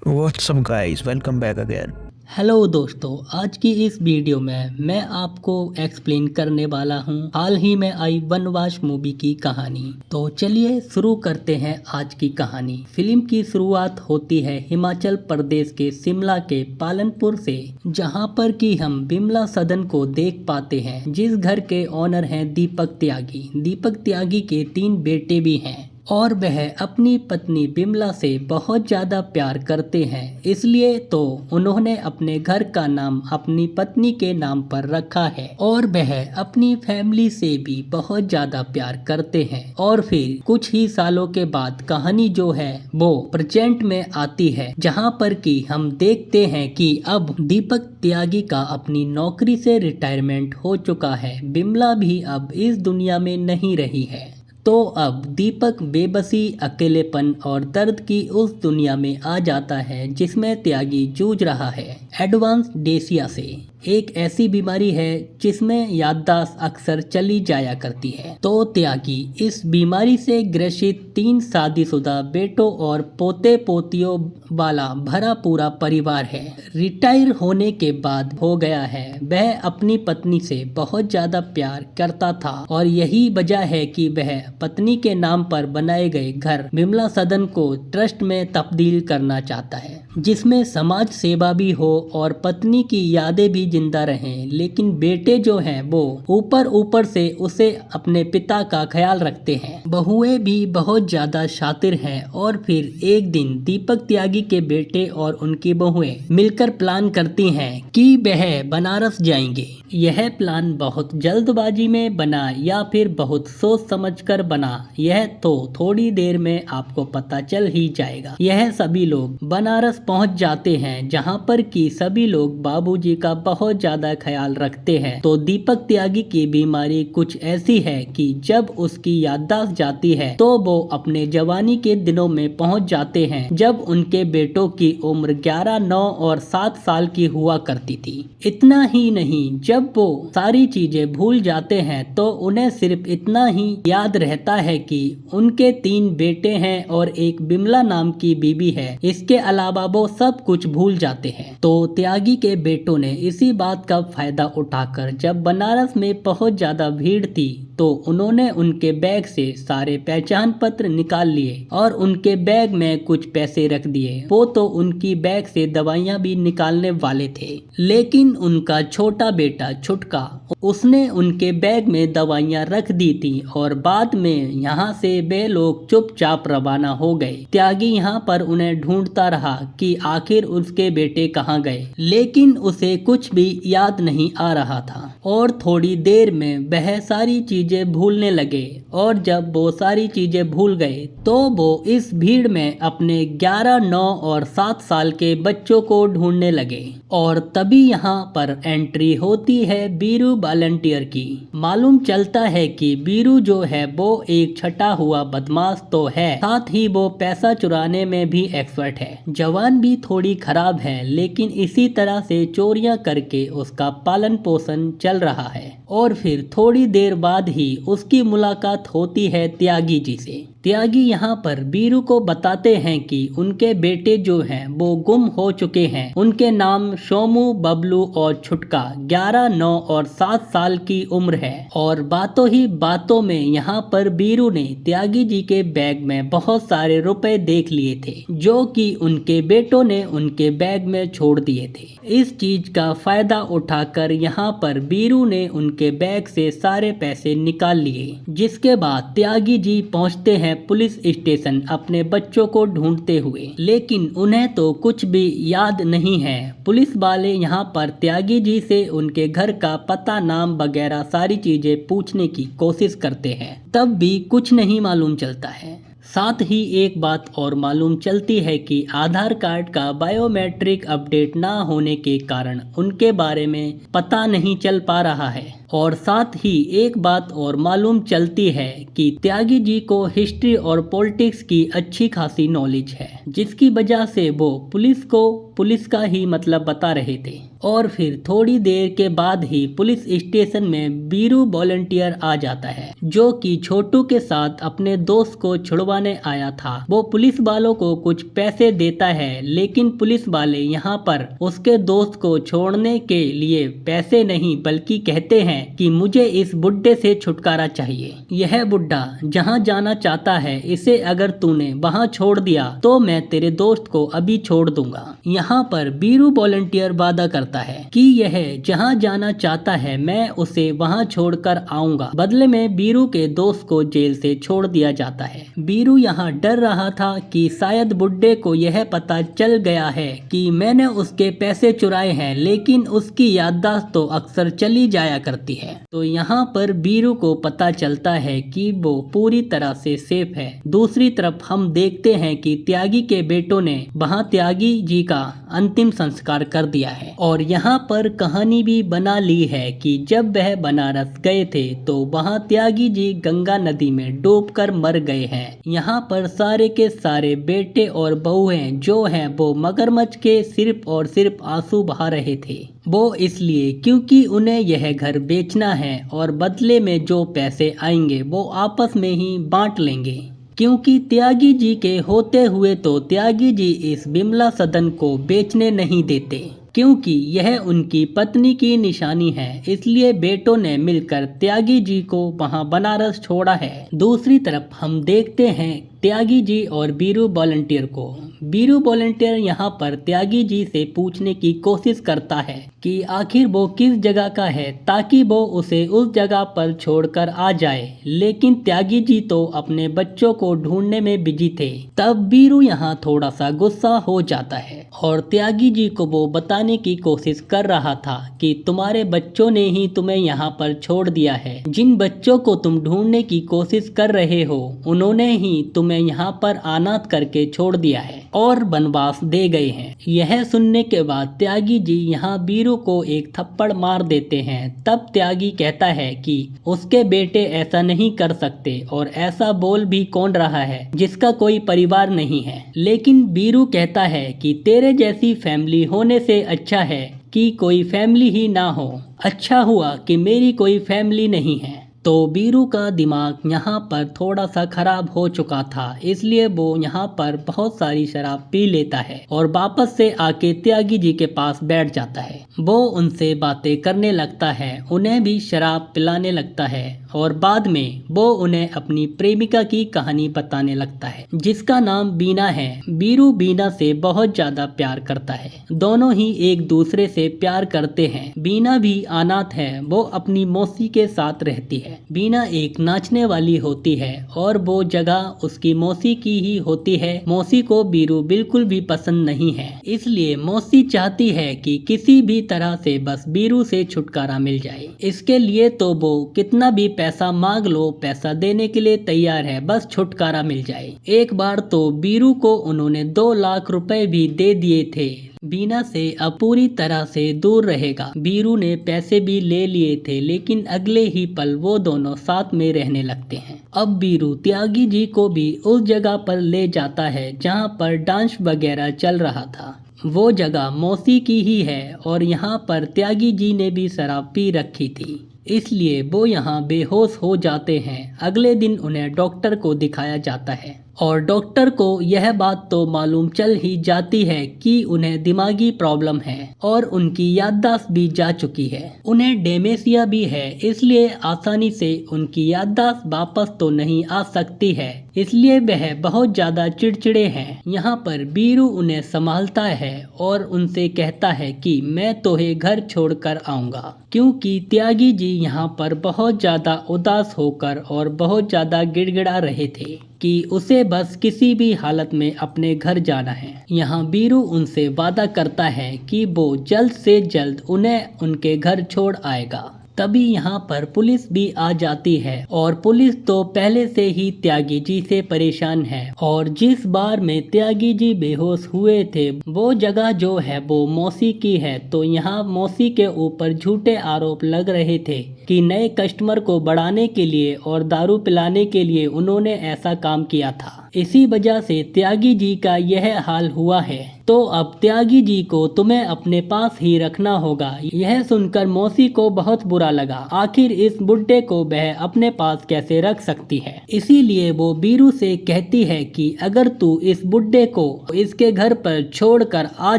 WhatsApp guys, welcome back again. Hello दोस्तों, आज की इस वीडियो में मैं आपको एक्सप्लेन करने वाला हूं हाल ही में आई वनवास मूवी की कहानी। तो चलिए शुरू करते हैं आज की कहानी। फिल्म की शुरुआत होती है हिमाचल प्रदेश के शिमला के पालनपुर से, जहां पर कि हम बिमला सदन को देख पाते हैं, जिस घर के ओनर हैं दीपक त्यागी। दीपक त्यागी के 3 बेटे भी हैं और वह अपनी पत्नी बिमला से बहुत ज़्यादा प्यार करते हैं। इसलिए तो उन्होंने अपने घर का नाम अपनी पत्नी के नाम पर रखा है और वह अपनी फैमिली से भी बहुत ज़्यादा प्यार करते हैं। और फिर कुछ ही सालों के बाद कहानी जो है वो प्रेजेंट में आती है, जहां पर कि हम देखते हैं कि अब दीपक त्यागी का अपनी नौकरी से रिटायरमेंट हो चुका है। बिमला भी अब इस दुनिया में नहीं रही है। तो अब दीपक बेबसी, अकेलेपन और दर्द की उस दुनिया में आ जाता है जिसमें त्यागी जूझ रहा है एडवांस डेसिया से। एक ऐसी बीमारी है जिसमें याददाश्त अक्सर चली जाया करती है। तो त्यागी इस बीमारी से ग्रसित 3 शादीशुदा बेटों और पोते पोतियों वाला भरा पूरा परिवार है। रिटायर होने के बाद हो गया है, वह अपनी पत्नी से बहुत ज्यादा प्यार करता था और यही वजह है कि वह पत्नी के नाम पर बनाए गए घर बिमला सदन को ट्रस्ट में तब्दील करना चाहता है, जिसमें समाज सेवा भी हो और पत्नी की यादें भी जिंदा रहें। लेकिन बेटे जो हैं वो ऊपर से उसे अपने पिता का ख्याल रखते हैं। बहुएं भी बहुत ज्यादा शातिर हैं और फिर एक दिन दीपक त्यागी के बेटे और उनकी बहुएं मिलकर प्लान करती हैं कि वह बनारस जाएंगे। यह प्लान बहुत जल्दबाजी में बना या फिर बहुत सोच समझकर बना, यह तो थोड़ी देर में आपको पता चल ही जाएगा। यह सभी लोग बनारस पहुंच जाते हैं, जहां पर कि सभी लोग बाबूजी का बहुत ज्यादा ख्याल रखते हैं। तो दीपक त्यागी की बीमारी कुछ ऐसी है कि जब उसकी याददाश्त जाती है तो वो अपने जवानी के दिनों में पहुंच जाते हैं, जब उनके बेटों की उम्र 11, 9 और 7 साल की हुआ करती थी। इतना ही नहीं, जब वो सारी चीजें भूल जाते हैं तो उन्हें सिर्फ इतना ही याद रहता है कि उनके 3 बेटे हैं और एक बिमला नाम की बीबी है। इसके अलावा वो सब कुछ भूल जाते हैं। तो त्यागी के बेटों ने इसी बात का फायदा उठाकर जब बनारस में बहुत ज्यादा भीड़ थी तो उन्होंने उनके बैग से सारे पहचान पत्र निकाल लिए और उनके बैग में कुछ पैसे रख दिए। वो तो उनकी बैग से दवाइयां भी निकालने वाले थे, लेकिन उनका छोटा बेटा छुटका, उसने उनके बैग में दवाइयां रख दी थी और बाद में यहाँ से वे लोग चुपचाप रवाना हो गए। त्यागी यहाँ पर उन्हें ढूंढता रहा कि आखिर उसके बेटे कहाँ गए, लेकिन उसे कुछ भी याद नहीं आ रहा था और थोड़ी देर में वह सारी चीजें भूलने लगे। और जब वो सारी चीजें भूल गए तो वो इस भीड़ में अपने 11, 9 और 7 साल के बच्चों को ढूंढने लगे। और तभी यहाँ पर एंट्री होती है बीरू वॉलंटियर की। मालूम चलता है कि बीरू जो है वो एक छटा हुआ बदमाश तो है, साथ ही वो पैसा चुराने में भी एक्सपर्ट है। जवान भी थोड़ी खराब है, लेकिन इसी तरह से चोरियां करके उसका पालन पोषण चल रहा है। और फिर थोड़ी देर बाद ही उसकी मुलाकात होती है त्यागी जी से। त्यागी यहाँ पर बीरू को बताते हैं कि उनके बेटे जो हैं वो गुम हो चुके हैं। उनके नाम सोमू, बबलू और छुटका 11, 9 और 7 साल की उम्र है। और बातों ही बातों में यहाँ पर बीरू ने त्यागी जी के बैग में बहुत सारे रुपए देख लिए थे, जो कि उनके बेटों ने उनके बैग में छोड़ दिए थे। इस चीज का फायदा उठाकर यहाँ पर बीरू ने उनके बैग से सारे पैसे निकाल लिए, जिसके बाद त्यागी जी पहुँचते हैं पुलिस स्टेशन अपने बच्चों को ढूंढते हुए। लेकिन उन्हें तो कुछ भी याद नहीं है। पुलिस वाले यहाँ पर त्यागी जी से उनके घर का पता, नाम वगैरह सारी चीजें पूछने की कोशिश करते हैं, तब भी कुछ नहीं मालूम चलता है। साथ ही एक बात और मालूम चलती है कि आधार कार्ड का बायोमेट्रिक अपडेट ना होने के कारण उनके बारे में पता नहीं चल पा रहा है। और साथ ही एक बात और मालूम चलती है कि त्यागी जी को हिस्ट्री और पॉलिटिक्स की अच्छी खासी नॉलेज है, जिसकी वजह से वो पुलिस को पुलिस का ही मतलब बता रहे थे। और फिर थोड़ी देर के बाद ही पुलिस स्टेशन में बीरू वॉलंटियर आ जाता है, जो कि छोटू के साथ अपने दोस्त को छुड़वाने आया था। वो पुलिस वालों को कुछ पैसे देता है, लेकिन पुलिस वाले यहाँ पर उसके दोस्त को छोड़ने के लिए पैसे नहीं बल्कि कहते हैं कि मुझे इस बुड्ढे से छुटकारा चाहिए। यह बुड्ढा जहाँ जाना चाहता है, इसे अगर तूने वहाँ छोड़ दिया तो मैं तेरे दोस्त को अभी छोड़ दूंगा। यहाँ पर बीरू वॉलंटियर वादा करता है कि यह जहाँ जाना चाहता है मैं उसे वहाँ छोड़कर आऊंगा। बदले में बीरू के दोस्त को जेल से छोड़ दिया जाता है। बीरू यहाँ डर रहा था कि शायद बुड्ढे को यह पता चल गया है कि मैंने उसके पैसे चुराए हैं, लेकिन उसकी याददाश्त तो अक्सर चली जाया करती है। तो यहाँ पर बीरू को पता चलता है कि वो पूरी तरह से सेफ है। दूसरी तरफ हम देखते हैं कि त्यागी के बेटों ने वहाँ त्यागी जी का अंतिम संस्कार कर दिया है। और यहाँ पर कहानी भी बना ली है कि जब वह बनारस गए थे तो वहाँ त्यागी जी गंगा नदी में डूबकर मर गए हैं। यहाँ पर सारे के सारे बेटे और बहुएं जो हैं वो मगरमच्छ के सिर्फ और सिर्फ आंसू बहा रहे थे। वो इसलिए क्योंकि उन्हें यह घर बेचना है और बदले में जो पैसे आएंगे वो आपस में ही बांट लेंगे। क्योंकि त्यागी जी के होते हुए तो त्यागी जी इस बिमला सदन को बेचने नहीं देते, क्योंकि यह उनकी पत्नी की निशानी है। इसलिए बेटों ने मिलकर त्यागी जी को वहां बनारस छोड़ा है। दूसरी तरफ हम देखते हैं त्यागी जी और बीरू वॉलंटियर को। बीरू वॉलंटियर यहाँ पर त्यागी जी से पूछने की कोशिश करता है कि आखिर वो किस जगह का है, ताकि वो उसे उस जगह पर छोड़कर आ जाए। लेकिन त्यागी जी तो अपने बच्चों को ढूंढने में बिजी थे। तब बीरू यहाँ थोड़ा सा गुस्सा हो जाता है और त्यागी जी को वो बताने की कोशिश कर रहा था कि तुम्हारे बच्चों ने ही तुम्हें यहाँ पर छोड़ दिया है। जिन बच्चों को तुम ढूंढने की कोशिश कर रहे हो उन्होंने ही तुम्हें यहाँ पर अनाथ करके छोड़ दिया है और वनवास दे गए हैं। यह सुनने के बाद त्यागी जी यहाँ बीरू को एक थप्पड़ मार देते हैं। तब त्यागी कहता है कि उसके बेटे ऐसा नहीं कर सकते और ऐसा बोल भी कौन रहा है जिसका कोई परिवार नहीं है। लेकिन बीरू कहता है कि तेरे जैसी फैमिली होने से अच्छा है कि कोई फैमिली ही ना हो। अच्छा हुआ कि मेरी कोई फैमिली नहीं है। तो बीरू का दिमाग यहाँ पर थोड़ा सा खराब हो चुका था, इसलिए वो यहाँ पर बहुत सारी शराब पी लेता है और वापस से आके त्यागी जी के पास बैठ जाता है। वो उनसे बातें करने लगता है, उन्हें भी शराब पिलाने लगता है और बाद में वो उन्हें अपनी प्रेमिका की कहानी बताने लगता है, जिसका नाम बीना है। बीरू बीना से बहुत ज्यादा प्यार करता है। दोनों ही एक दूसरे से प्यार करते हैं। बीना भी अनाथ है, वो अपनी मौसी के साथ रहती है। बीना एक नाचने वाली होती है और वो जगह उसकी मौसी की ही होती है। मौसी को बीरू बिल्कुल भी पसंद नहीं है, इसलिए मौसी चाहती है कि किसी भी तरह से बस बीरू से छुटकारा मिल जाए। इसके लिए तो वो कितना भी पैसा मांग लो, पैसा देने के लिए तैयार है, बस छुटकारा मिल जाए। एक बार तो बीरू को उन्होंने 2 लाख रुपए भी दे दिए थे। बीना से अब पूरी तरह से दूर रहेगा। बीरू ने पैसे भी ले लिए थे, लेकिन अगले ही पल वो दोनों साथ में रहने लगते हैं। अब बीरू त्यागी जी को भी उस जगह पर ले जाता है जहाँ पर डांस वगैरह चल रहा था। वो जगह मौसी की ही है और यहाँ पर त्यागी जी ने भी शराब पी रखी थी, इसलिए वो यहाँ बेहोश हो जाते हैं। अगले दिन उन्हें डॉक्टर को दिखाया जाता है और डॉक्टर को यह बात तो मालूम चल ही जाती है कि उन्हें दिमागी प्रॉब्लम है और उनकी याददाश्त भी जा चुकी है। उन्हें डेमेंशिया भी है, इसलिए आसानी से उनकी याददाश्त वापस तो नहीं आ सकती है, इसलिए वह बहुत ज्यादा चिड़चिड़े हैं। यहाँ पर बीरू उन्हें संभालता है और उनसे कहता है कि मैं तुम्हें घर छोड़कर आऊंगा, क्योंकि त्यागी जी यहाँ पर बहुत ज्यादा उदास होकर और बहुत ज्यादा गिड़गिड़ा रहे थे कि उसे बस किसी भी हालत में अपने घर जाना है। यहाँ बीरू उनसे वादा करता है कि वो जल्द से जल्द उन्हें उनके घर छोड़ आएगा। तभी यहाँ पर पुलिस भी आ जाती है और पुलिस तो पहले से ही त्यागी जी से परेशान है। और जिस बार में त्यागी जी बेहोश हुए थे वो जगह जो है वो मौसी की है, तो यहाँ मौसी के ऊपर झूठे आरोप लग रहे थे कि नए कस्टमर को बढ़ाने के लिए और दारू पिलाने के लिए उन्होंने ऐसा काम किया था। इसी वजह से त्यागी जी का यह हाल हुआ है। तो अब त्यागी जी को तुम्हें अपने पास ही रखना होगा। यह सुनकर मौसी को बहुत बुरा लगा, आखिर इस बुड्ढे को वह अपने पास कैसे रख सकती है। इसीलिए वो बीरू से कहती है कि अगर तू इस बुड्ढे को इसके घर पर छोड़कर आ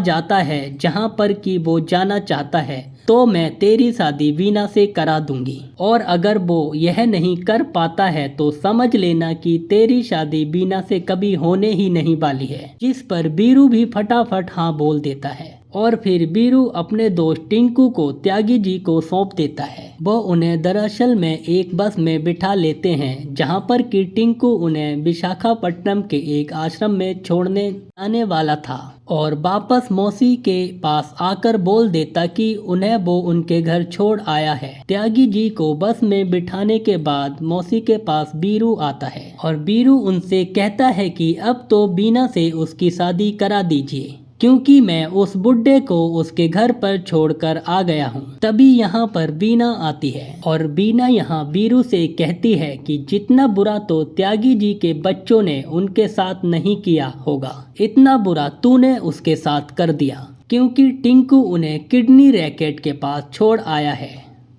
जाता है जहाँ पर कि वो जाना चाहता है, तो मैं तेरी शादी वीना से करा दूंगी। और अगर वो यह नहीं कर पाता है तो समझ लेना कि तेरी शादी वीना से कभी होने ही नहीं वाली है। जिस पर बीरू भी फटाफट हाँ बोल देता है और फिर बीरू अपने दोस्त टिंकू को त्यागी जी को सौंप देता है। वो उन्हें दरअसल में एक बस में बिठा लेते हैं जहां पर कि टिंकू उन्हें विशाखापट्टनम के एक आश्रम में छोड़ने आने वाला था और वापस मौसी के पास आकर बोल देता कि उन्हें वो उनके घर छोड़ आया है। त्यागी जी को बस में बिठाने के बाद मौसी के पास बीरू आता है और बीरू उनसे कहता है कि अब तो बीना से उसकी शादी करा दीजिए क्योंकि मैं उस बुड्ढे को उसके घर पर छोड़कर आ गया हूँ। तभी यहाँ पर बीना आती है और बीना यहाँ बीरू से कहती है कि जितना बुरा तो त्यागी जी के बच्चों ने उनके साथ नहीं किया होगा, इतना बुरा तूने उसके साथ कर दिया, क्योंकि टिंकू उन्हें किडनी रैकेट के पास छोड़ आया है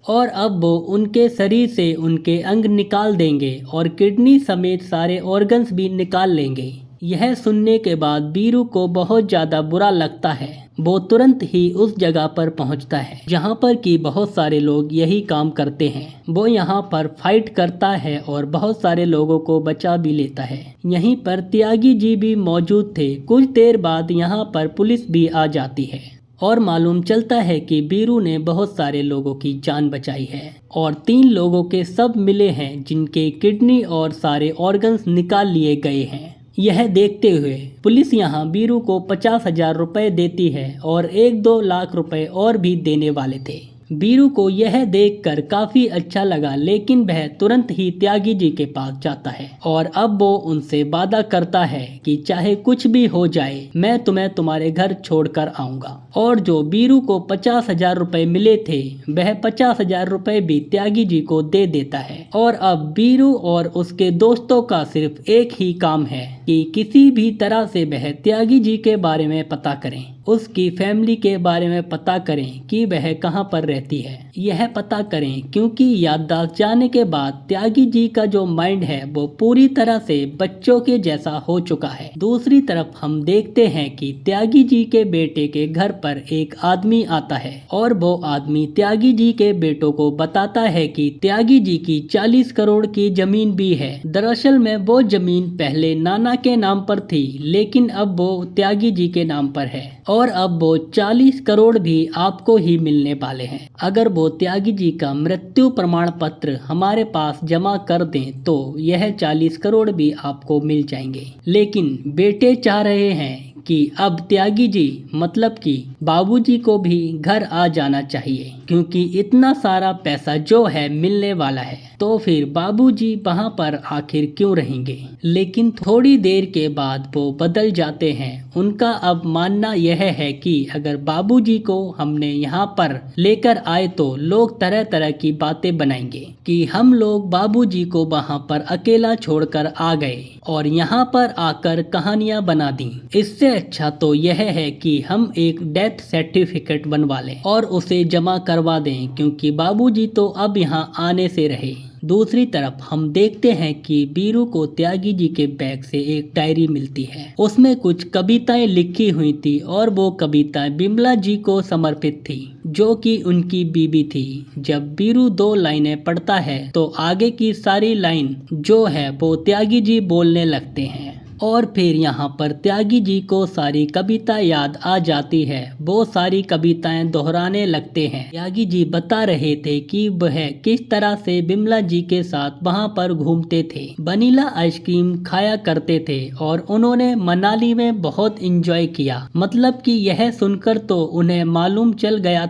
और अब वो उनके शरीर से उनके अंग निकाल देंगे और किडनी समेत सारे ऑर्गन्स भी निकाल लेंगे। यह सुनने के बाद बीरू को बहुत ज्यादा बुरा लगता है। वो तुरंत ही उस जगह पर पहुंचता है जहां पर कि बहुत सारे लोग यही काम करते हैं। वो यहां पर फाइट करता है और बहुत सारे लोगों को बचा भी लेता है। यहीं पर त्यागी जी भी मौजूद थे। कुछ देर बाद यहां पर पुलिस भी आ जाती है और मालूम चलता है कि बीरू ने बहुत सारे लोगों की जान बचाई है और 3 लोगों के सब मिले हैं जिनके किडनी और सारे ऑर्गन्स निकाल लिए गए हैं। यह देखते हुए पुलिस यहाँ बीरू को 50,000 रुपए देती है और 1-2 लाख रुपए और भी देने वाले थे। बीरू को यह देखकर काफी अच्छा लगा, लेकिन वह तुरंत ही त्यागी जी के पास जाता है और अब वो उनसे वादा करता है कि चाहे कुछ भी हो जाए मैं तुम्हें तुम्हारे घर छोड़कर आऊंगा। और जो बीरू को 50,000 रुपए मिले थे वह 50,000 रुपए भी त्यागी जी को दे देता है। और अब बीरू और उसके दोस्तों का सिर्फ एक ही काम है कि किसी भी तरह से वह त्यागी जी के बारे में पता करें, उसकी फैमिली के बारे में पता करें कि वह कहां पर रहती है। यह पता करें क्योंकि याददाश्त जाने के बाद त्यागी जी का जो माइंड है वो पूरी तरह से बच्चों के जैसा हो चुका है। दूसरी तरफ हम देखते हैं कि त्यागी जी के बेटे के घर पर एक आदमी आता है और वो आदमी त्यागी जी के बेटों को बताता है कि त्यागी जी की 40 करोड़ की जमीन भी है। दरअसल में वो जमीन पहले नाना के नाम पर थी, लेकिन अब वो त्यागी जी के नाम पर है और अब वो 40 करोड़ भी आपको ही मिलने वाले हैं। अगर वो त्यागी जी का मृत्यु प्रमाण पत्र हमारे पास जमा कर दें तो यह 40 करोड़ भी आपको मिल जाएंगे। लेकिन बेटे चाह रहे हैं कि अब त्यागी जी मतलब कि बाबूजी को भी घर आ जाना चाहिए, क्योंकि इतना सारा पैसा जो है मिलने वाला है, तो फिर बाबूजी वहां पर आखिर क्यों रहेंगे। लेकिन थोड़ी देर के बाद वो बदल जाते हैं। उनका अब मानना यह है कि अगर बाबूजी को हमने यहाँ पर लेकर आए तो लोग तरह तरह की बातें बनाएंगे कि हम लोग बाबूजी को वहाँ पर अकेला छोड़कर आ गए और यहाँ पर आकर कहानियां बना दी। इससे अच्छा तो यह है कि हम एक डेथ सर्टिफिकेट बनवा लें और उसे जमा करवा दें, क्योंकि बाबूजी तो अब यहाँ आने से रहे। दूसरी तरफ हम देखते हैं कि बीरू को त्यागी जी के बैग से एक डायरी मिलती है। उसमें कुछ कविताएं लिखी हुई थी और वो कविताएं बिमला जी को समर्पित थी, जो कि उनकी बीबी थी। जब बीरू 2 लाइनें पढ़ता है तो आगे की सारी लाइन जो है वो त्यागी जी बोलने लगते हैं और फिर यहाँ पर त्यागी जी को सारी कविता याद आ जाती है। वो सारी कविताएं दोहराने लगते हैं। त्यागी जी बता रहे थे कि वह किस तरह से बिमला जी के साथ वहाँ पर घूमते थे, वनीला आइसक्रीम खाया करते थे और उन्होंने मनाली में बहुत एंजॉय किया। मतलब कि यह सुनकर तो उन्हें मालूम चल गया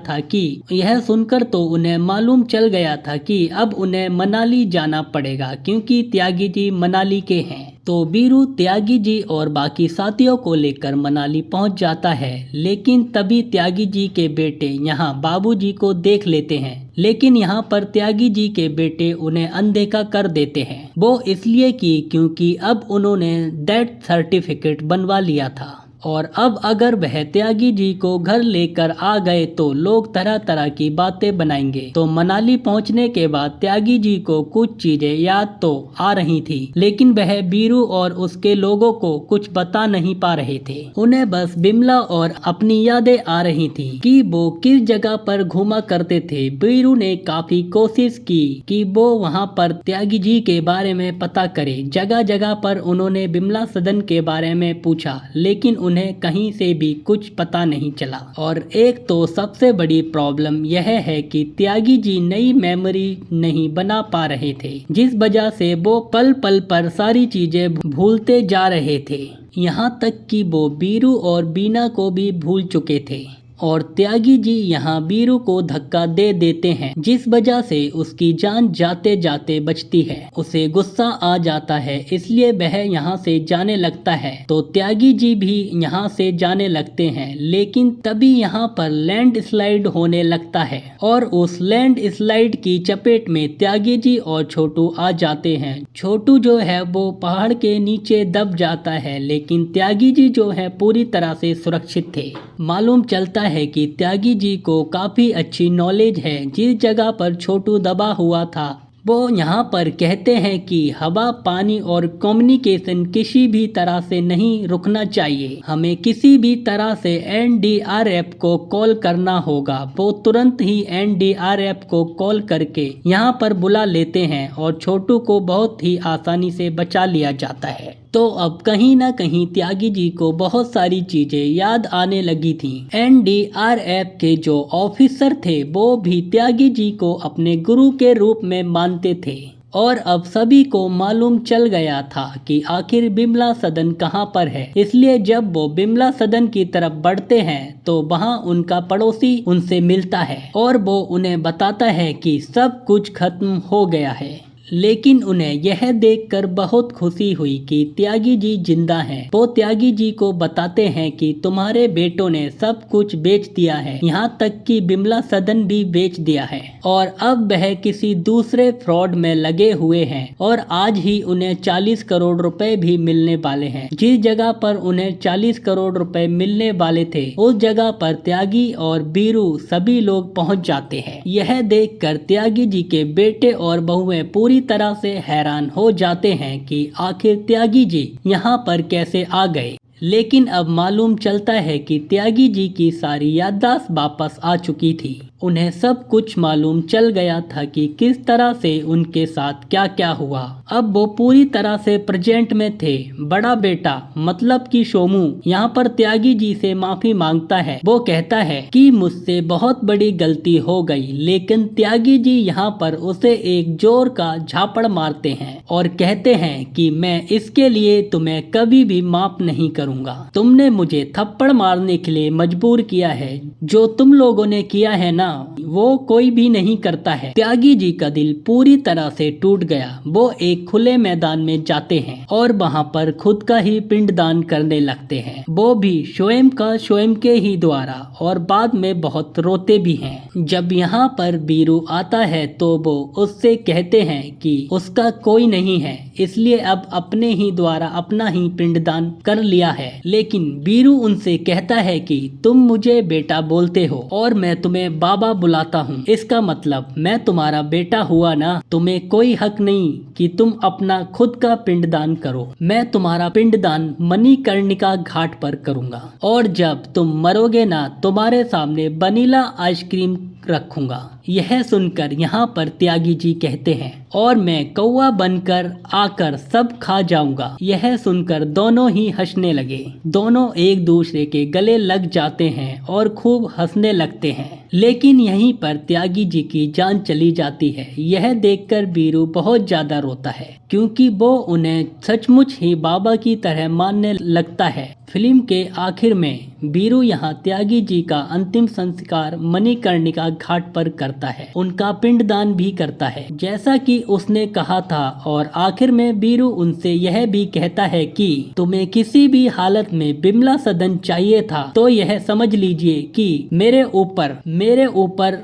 था कि अब उन्हें मनाली जाना पड़ेगा, क्योंकि त्यागी जी मनाली के हैं। तो बीरू त्यागी जी और बाकी साथियों को लेकर मनाली पहुंच जाता है। लेकिन तभी त्यागी जी के बेटे यहाँ बाबूजी को देख लेते हैं। लेकिन यहाँ पर त्यागी जी के बेटे उन्हें अनदेखा कर देते हैं। वो इसलिए कि क्योंकि अब उन्होंने डेथ सर्टिफिकेट बनवा लिया था और अब अगर वह त्यागी जी को घर लेकर आ गए तो लोग तरह तरह की बातें बनाएंगे। तो मनाली पहुंचने के बाद त्यागी जी को कुछ चीजें याद तो आ रही थी, लेकिन वह बीरू और उसके लोगों को कुछ बता नहीं पा रहे थे। उन्हें बस बिमला और अपनी यादें आ रही थी कि वो किस जगह पर घूमा करते थे। बीरू ने काफी कोशिश की कि वो वहाँ पर त्यागी जी के बारे में पता करे। जगह जगह पर उन्होंने बिमला सदन के बारे में पूछा, लेकिन उन्हें कहीं से भी कुछ पता नहीं चला। और एक तो सबसे बड़ी प्रॉब्लम यह है कि त्यागी जी नई मेमोरी नहीं बना पा रहे थे, जिस वजह से वो पल पल पर सारी चीजें भूलते जा रहे थे। यहाँ तक कि वो बीरू और बीना को भी भूल चुके थे। और त्यागी जी यहाँ बीरू को धक्का दे देते हैं, जिस वजह से उसकी जान जाते जाते बचती है। उसे गुस्सा आ जाता है, इसलिए वह यहाँ से जाने लगता है। तो त्यागी जी भी यहाँ से जाने लगते हैं। लेकिन तभी यहाँ पर लैंड स्लाइड होने लगता है और उस लैंड स्लाइड की चपेट में त्यागी जी और छोटू आ जाते हैं। छोटू जो है वो पहाड़ के नीचे दब जाता है, लेकिन त्यागी जी जो है पूरी तरह से सुरक्षित थे। मालूम चलता है कि त्यागी जी को काफी अच्छी नॉलेज है। जिस जगह पर छोटू दबा हुआ था वो यहाँ पर कहते हैं कि हवा, पानी और कम्युनिकेशन किसी भी तरह से नहीं रुकना चाहिए। हमें किसी भी तरह से एनडीआरएफ को कॉल करना होगा। वो तुरंत ही एनडीआरएफ को कॉल करके यहाँ पर बुला लेते हैं और छोटू को बहुत ही आसानी से बचा लिया जाता है। तो अब कहीं ना कहीं त्यागी जी को बहुत सारी चीजें याद आने लगी थी। एनडीआरएफ के जो ऑफिसर थे वो भी त्यागी जी को अपने गुरु के रूप में मानते थे। और अब सभी को मालूम चल गया था कि आखिर बिमला सदन कहाँ पर है। इसलिए जब वो बिमला सदन की तरफ बढ़ते हैं तो वहाँ उनका पड़ोसी उनसे मिलता है और वो उन्हें बताता है कि सब कुछ खत्म हो गया है। लेकिन उन्हें यह देखकर बहुत खुशी हुई कि त्यागी जी जिंदा हैं। वो त्यागी जी को बताते हैं कि तुम्हारे बेटों ने सब कुछ बेच दिया है, यहाँ तक कि बिमला सदन भी बेच दिया है और अब वह किसी दूसरे फ्रॉड में लगे हुए हैं और आज ही उन्हें 40 करोड़ रुपए भी मिलने वाले हैं। जिस जगह पर उन्हें 40 करोड़ रुपए मिलने वाले थे उस जगह पर त्यागी और बीरू सभी लोग पहुँच जाते हैं। यह देखकर त्यागी जी के बेटे और बहुएं पूरी तरह से हैरान हो जाते हैं कि आखिर त्यागी जी यहाँ पर कैसे आ गए। लेकिन अब मालूम चलता है कि त्यागी जी की सारी याददाश्त वापस आ चुकी थी। उन्हें सब कुछ मालूम चल गया था कि किस तरह से उनके साथ क्या क्या हुआ। अब वो पूरी तरह से प्रेजेंट में थे। बड़ा बेटा मतलब कि सोमू यहाँ पर त्यागी जी से माफी मांगता है। वो कहता है कि मुझसे बहुत बड़ी गलती हो गई, लेकिन त्यागी जी यहाँ पर उसे एक जोर का झापड़ मारते हैं और कहते हैं कि मैं इसके लिए तुम्हें कभी भी माफ नहीं करूँगा। तुमने मुझे थप्पड़ मारने के लिए मजबूर किया है। जो तुम लोगों ने किया है ना वो कोई भी नहीं करता है। त्यागी जी का दिल पूरी तरह से टूट गया। वो एक खुले मैदान में जाते हैं और वहाँ पर खुद का ही पिंडदान करने लगते हैं। वो भी स्वयं के ही द्वारा और बाद में बहुत रोते भी हैं। जब यहाँ पर बीरू आता है तो वो उससे कहते हैं कि उसका कोई नहीं है, इसलिए अब अपने ही द्वारा अपना ही पिंडदान कर लिया है। लेकिन बीरू उनसे कहता है कि तुम मुझे बेटा बोलते हो और मैं तुम्हें बाबा बुलाता हूँ, इसका मतलब मैं तुम्हारा बेटा हुआ ना। तुम्हें कोई हक नहीं कि तुम अपना खुद का पिंडदान करो। मैं तुम्हारा पिंडदान मणिकर्णिका घाट पर करूँगा और जब तुम मरोगे ना तुम्हारे सामने वनीला आइसक्रीम रखूंगा। यह सुनकर यहाँ पर त्यागी जी कहते हैं, और मैं कौवा बनकर आकर सब खा जाऊंगा। यह सुनकर दोनों ही हंसने लगे। दोनों एक दूसरे के गले लग जाते हैं और खूब हंसने लगते हैं। लेकिन यहीं पर त्यागी जी की जान चली जाती है। यह देखकर बीरू बहुत ज्यादा रोता है, क्योंकि वो उन्हें सचमुच ही बाबा की तरह मानने लगता है। फिल्म के आखिर में बीरू यहाँ त्यागी जी का अंतिम संस्कार मणिकर्णिका घाट पर करता है। उनका पिंडदान भी करता है, जैसा कि उसने कहा था। और आखिर में बीरू उनसे यह भी कहता है कि तुम्हें किसी भी हालत में बिमला सदन चाहिए था तो यह समझ लीजिए कि मेरे ऊपर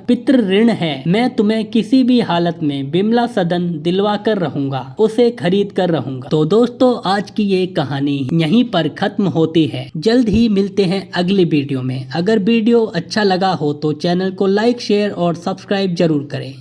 पितृ ऋण है। मैं तुम्हें किसी भी हालत में बिमला सदन दिलवा कर रहूंगा, उसे खरीद कर रहूंगा। तो दोस्तों, आज की ये कहानी यहीं पर खत्म होती है। जल्द ही मिलते हैं अगली वीडियो में। अगर वीडियो अच्छा लगा हो तो चैनल को लाइक, शेयर और सब्सक्राइब जरूर करें।